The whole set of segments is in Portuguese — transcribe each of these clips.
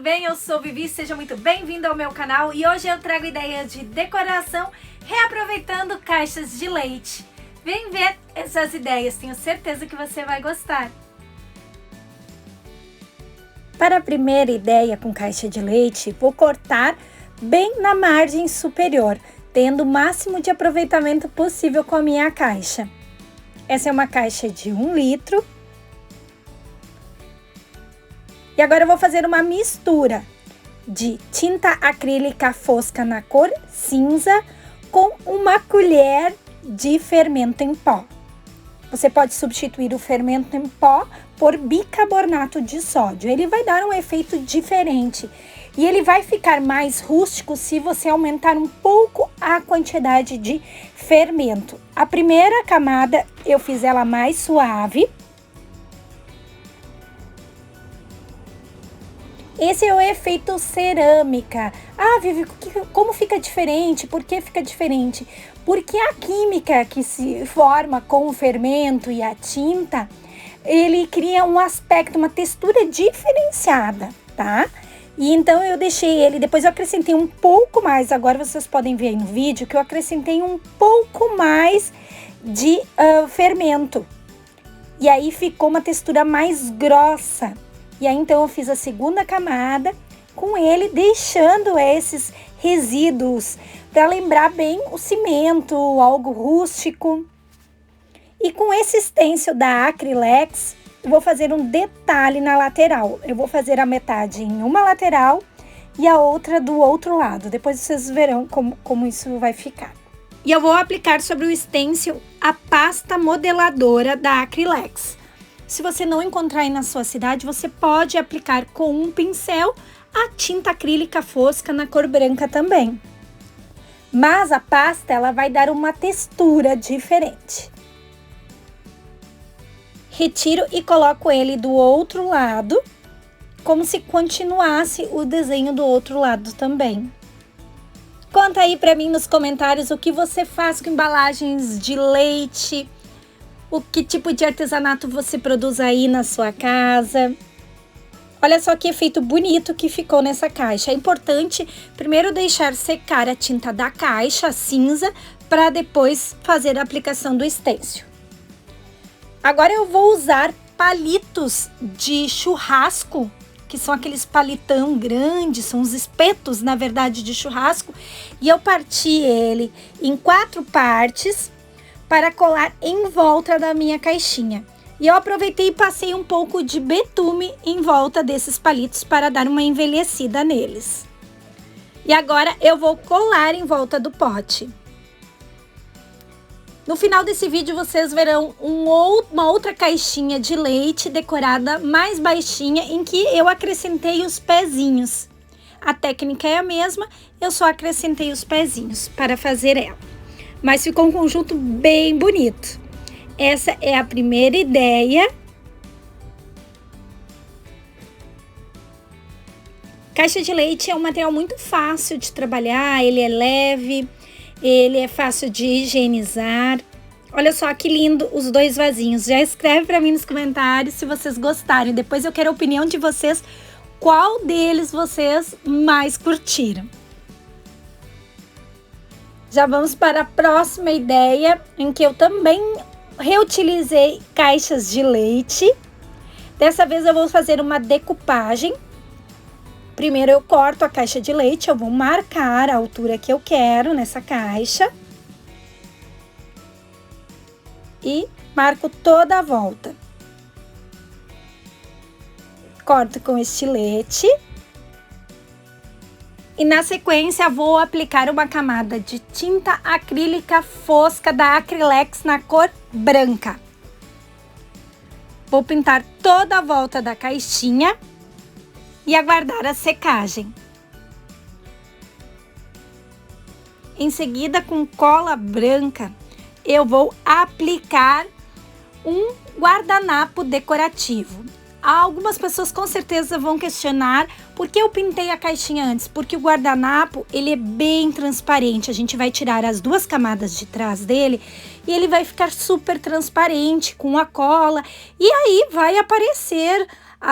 bem? Eu sou Vivi, seja muito bem-vindo ao meu canal e hoje eu trago ideias de decoração reaproveitando caixas de leite. Vem ver essas ideias, tenho certeza que você vai gostar. Para a primeira ideia com caixa de leite, vou cortar bem na margem superior, tendo o máximo de aproveitamento possível com a minha caixa. Essa é uma caixa de 1 litro. E agora eu vou fazer uma mistura de tinta acrílica fosca na cor cinza com uma colher de fermento em pó. Você pode substituir o fermento em pó por bicarbonato de sódio. Ele vai dar um efeito diferente e ele vai ficar mais rústico se você aumentar um pouco a quantidade de fermento. A primeira camada eu fiz ela mais suave. Esse é o efeito cerâmica. Ah, Vivi, como fica diferente? Por que fica diferente? Porque a química que se forma com o fermento e a tinta, ele cria um aspecto, uma textura diferenciada, tá? E então eu deixei ele, depois eu acrescentei um pouco mais, agora vocês podem ver aí no vídeo que eu acrescentei um pouco mais de fermento. E aí ficou uma textura mais grossa. E aí, então, eu fiz a segunda camada com ele, deixando esses resíduos para lembrar bem o cimento, algo rústico. E com esse stencil da Acrylex, eu vou fazer um detalhe na lateral. Eu vou fazer a metade em uma lateral e a outra do outro lado. Depois vocês verão como isso vai ficar. E eu vou aplicar sobre o stencil a pasta modeladora da Acrylex. Se você não encontrar aí na sua cidade, você pode aplicar com um pincel a tinta acrílica fosca na cor branca também. Mas a pasta, ela vai dar uma textura diferente. Retiro e coloco ele do outro lado, como se continuasse o desenho do outro lado também. Conta aí pra mim nos comentários o que você faz com embalagens de leite, o que tipo de artesanato você produz aí na sua casa. Olha só que efeito bonito que ficou nessa caixa. É importante primeiro deixar secar a tinta da caixa cinza para depois fazer a aplicação do stencil. Agora eu vou usar palitos de churrasco, que são aqueles palitão grandes, são os espetos, na verdade, de churrasco. E eu parti ele em 4 partes para colar em volta da minha caixinha. E eu aproveitei e passei um pouco de betume em volta desses palitos para dar uma envelhecida neles. E agora eu vou colar em volta do pote. No final desse vídeo vocês verão uma outra caixinha de leite decorada mais baixinha em que eu acrescentei os pezinhos. A técnica é a mesma, eu só acrescentei os pezinhos para fazer ela. Mas ficou um conjunto bem bonito. Essa é a primeira ideia. Caixa de leite é um material muito fácil de trabalhar, ele é leve, ele é fácil de higienizar. Olha só que lindo os 2 vasinhos. Já escreve para mim nos comentários se vocês gostarem. Depois eu quero a opinião de vocês, qual deles vocês mais curtiram. Já vamos para a próxima ideia, em que eu também reutilizei caixas de leite. Dessa vez eu vou fazer uma decupagem. Primeiro eu corto a caixa de leite, eu vou marcar a altura que eu quero nessa caixa. E marco toda a volta. Corto com estilete. E na sequência vou aplicar uma camada de tinta acrílica fosca da Acrylex na cor branca. Vou pintar toda a volta da caixinha e aguardar a secagem. Em seguida, com cola branca, eu vou aplicar um guardanapo decorativo. Algumas pessoas com certeza vão questionar por que eu pintei a caixinha antes, porque o guardanapo ele é bem transparente, a gente vai tirar as 2 camadas de trás dele e ele vai ficar super transparente com a cola e aí vai aparecer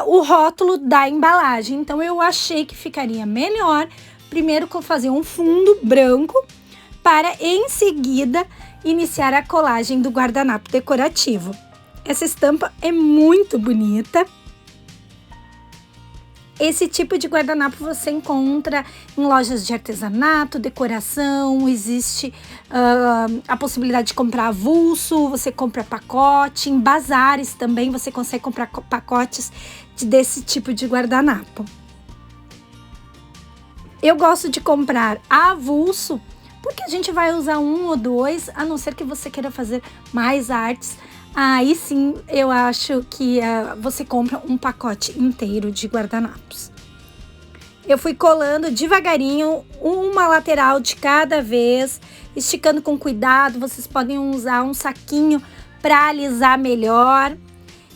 o rótulo da embalagem. Então eu achei que ficaria melhor primeiro fazer um fundo branco para em seguida iniciar a colagem do guardanapo decorativo. Essa estampa é muito bonita. Esse tipo de guardanapo você encontra em lojas de artesanato, decoração, existe a possibilidade de comprar avulso, você compra pacote, em bazares também você consegue comprar pacotes desse tipo de guardanapo. Eu gosto de comprar avulso, porque a gente vai usar um ou dois, a não ser que você queira fazer mais artes. Aí sim, eu acho que você compra um pacote inteiro de guardanapos. Eu fui colando devagarinho, uma lateral de cada vez, esticando com cuidado. Vocês podem usar um saquinho para alisar melhor.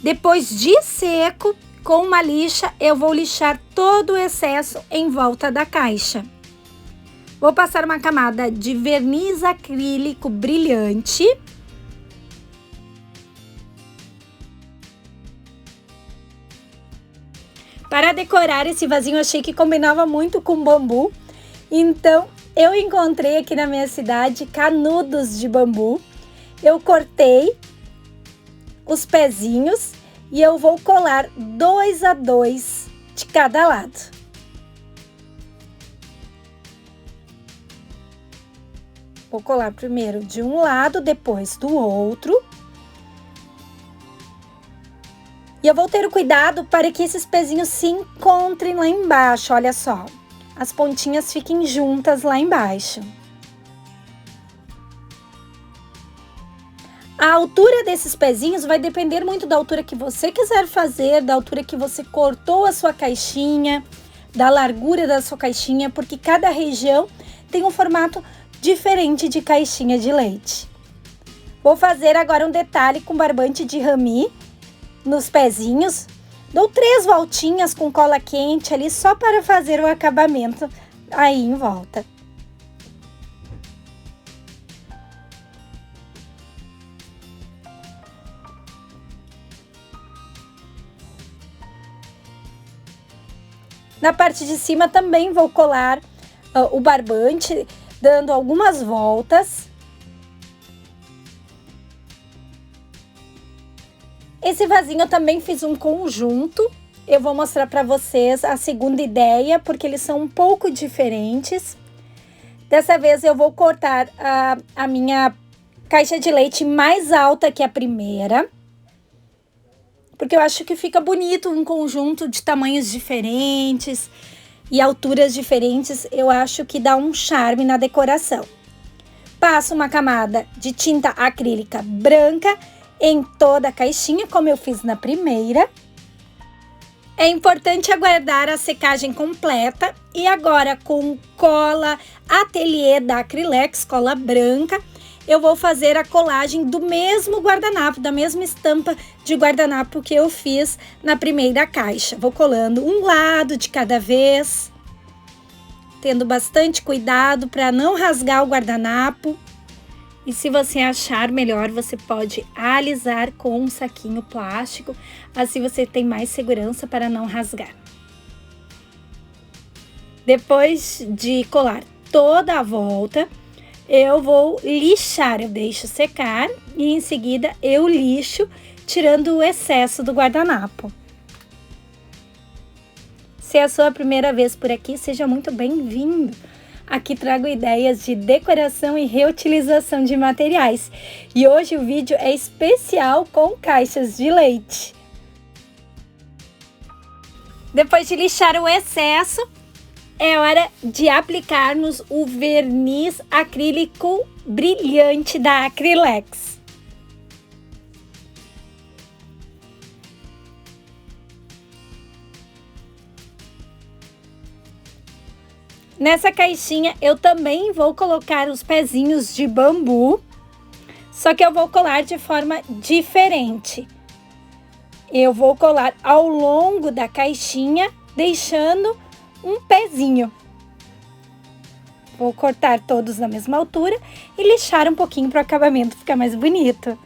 Depois de seco, com uma lixa, eu vou lixar todo o excesso em volta da caixa. Vou passar uma camada de verniz acrílico brilhante. Para decorar esse vasinho, eu achei que combinava muito com bambu. Então, eu encontrei aqui na minha cidade canudos de bambu. Eu cortei os pezinhos e eu vou colar 2 a 2 de cada lado. Vou colar primeiro de um lado, depois do outro. E eu vou ter o cuidado para que esses pezinhos se encontrem lá embaixo, olha só. As pontinhas fiquem juntas lá embaixo. A altura desses pezinhos vai depender muito da altura que você quiser fazer, da altura que você cortou a sua caixinha, da largura da sua caixinha, porque cada região tem um formato diferente de caixinha de leite. Vou fazer agora um detalhe com barbante de rami nos pezinhos. Dou 3 voltinhas com cola quente ali só para fazer o acabamento aí em volta. Na parte de cima também vou colar o barbante, dando algumas voltas. Esse vasinho eu também fiz um conjunto. Eu vou mostrar para vocês a segunda ideia, porque eles são um pouco diferentes. Dessa vez eu vou cortar a minha caixa de leite mais alta que a primeira, porque eu acho que fica bonito um conjunto de tamanhos diferentes e alturas diferentes. Eu acho que dá um charme na decoração. Passo uma camada de tinta acrílica branca em toda a caixinha, como eu fiz na primeira. É importante aguardar a secagem completa e agora com cola ateliê da Acrylex, cola branca, eu vou fazer a colagem do mesmo guardanapo, da mesma estampa de guardanapo que eu fiz na primeira caixa. Vou colando um lado de cada vez, tendo bastante cuidado para não rasgar o guardanapo. E se você achar melhor, você pode alisar com um saquinho plástico, assim você tem mais segurança para não rasgar. Depois de colar toda a volta, eu vou lixar, eu deixo secar e em seguida eu lixo, tirando o excesso do guardanapo. Se é a sua primeira vez por aqui, seja muito bem-vindo. Aqui trago ideias de decoração e reutilização de materiais. E hoje o vídeo é especial com caixas de leite. Depois de lixar o excesso, é hora de aplicarmos o verniz acrílico brilhante da Acrylex. Nessa caixinha eu também vou colocar os pezinhos de bambu, só que eu vou colar de forma diferente. Eu vou colar ao longo da caixinha, deixando um pezinho. Vou cortar todos na mesma altura e lixar um pouquinho para o acabamento ficar mais bonito.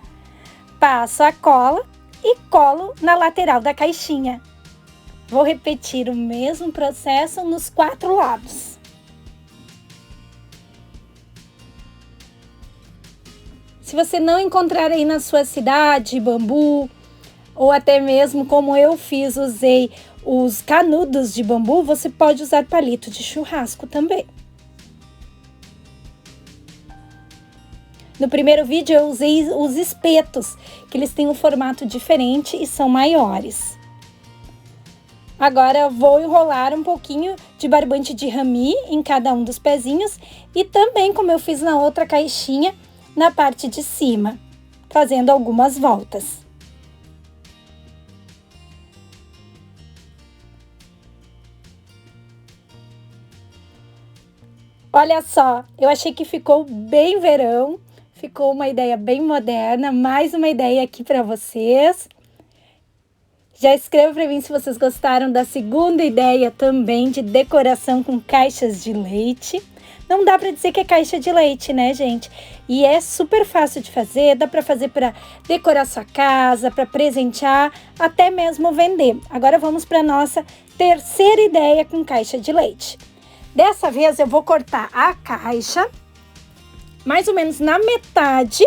Passo a cola e colo na lateral da caixinha. Vou repetir o mesmo processo nos 4 lados. Se você não encontrar aí na sua cidade bambu, ou até mesmo como eu fiz, usei os canudos de bambu, você pode usar palito de churrasco também. No primeiro vídeo eu usei os espetos, que eles têm um formato diferente e são maiores. Agora eu vou enrolar um pouquinho de barbante de rami em cada um dos pezinhos e também, como eu fiz na outra caixinha, na parte de cima, fazendo algumas voltas. Olha só, eu achei que ficou bem verão, ficou uma ideia bem moderna, mais uma ideia aqui para vocês. Já escreva para mim se vocês gostaram da segunda ideia também de decoração com caixas de leite. Não dá para dizer que é caixa de leite, né, gente? E é super fácil de fazer, dá para fazer para decorar sua casa, para presentear, até mesmo vender. Agora vamos para nossa terceira ideia com caixa de leite. Dessa vez eu vou cortar a caixa, mais ou menos na metade.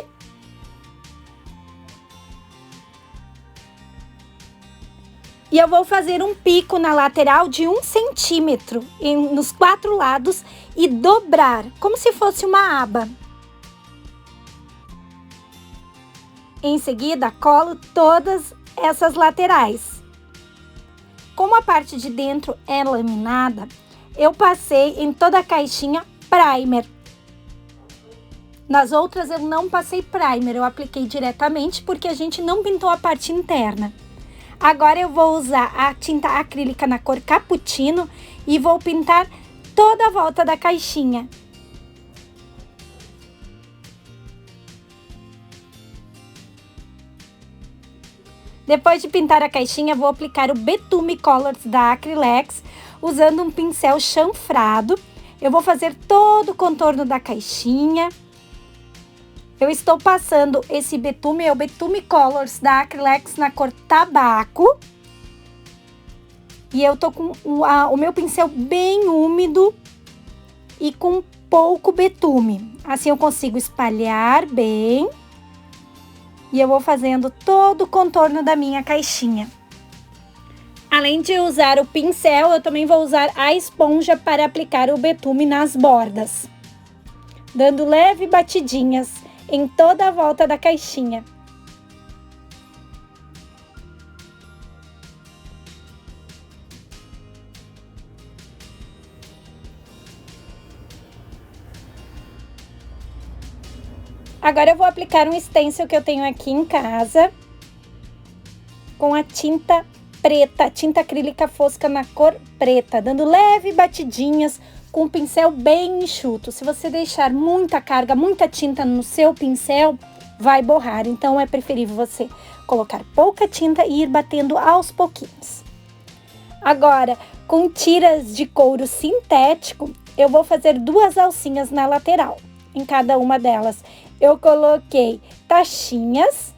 E eu vou fazer um pico na lateral de 1 centímetro nos 4 lados e dobrar, como se fosse uma aba. Em seguida, colo todas essas laterais. Como a parte de dentro é laminada, eu passei em toda a caixinha primer. Nas outras eu não passei primer, eu apliquei diretamente porque a gente não pintou a parte interna. Agora eu vou usar a tinta acrílica na cor cappuccino e vou pintar toda a volta da caixinha. Depois de pintar a caixinha, vou aplicar o Betume Colors da Acrylex, usando um pincel chanfrado. Eu vou fazer todo o contorno da caixinha. Eu estou passando esse betume, é o Betume Colors da Acrylex na cor tabaco. E eu tô com o meu pincel bem úmido e com pouco betume. Assim eu consigo espalhar bem. E eu vou fazendo todo o contorno da minha caixinha. Além de usar o pincel, eu também vou usar a esponja para aplicar o betume nas bordas, dando leve batidinhas em toda a volta da caixinha. Agora eu vou aplicar um stencil que eu tenho aqui em casa, com a tinta preta, tinta acrílica fosca na cor preta, dando leve batidinhas com um pincel bem enxuto. Se você deixar muita carga, muita tinta no seu pincel, vai borrar. Então é preferível você colocar pouca tinta e ir batendo aos pouquinhos. Agora, com tiras de couro sintético, eu vou fazer 2 alcinhas na lateral. Em cada uma delas, eu coloquei tachinhas.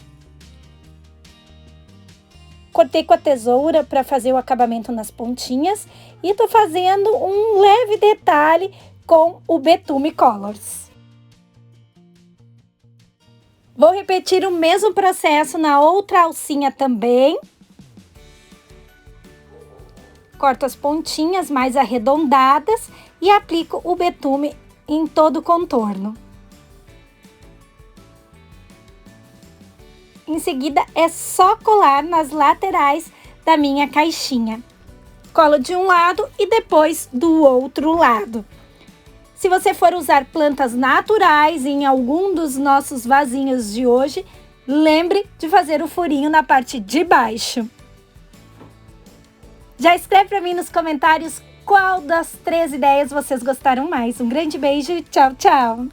Cortei com a tesoura para fazer o acabamento nas pontinhas e tô fazendo um leve detalhe com o Betume Colors. Vou repetir o mesmo processo na outra alcinha também. Corto as pontinhas mais arredondadas e aplico o betume em todo o contorno. Em seguida, é só colar nas laterais da minha caixinha. Colo de um lado e depois do outro lado. Se você for usar plantas naturais em algum dos nossos vasinhos de hoje, lembre de fazer o furinho na parte de baixo. Já escreve para mim nos comentários qual das 3 ideias vocês gostaram mais. Um grande beijo e tchau, tchau!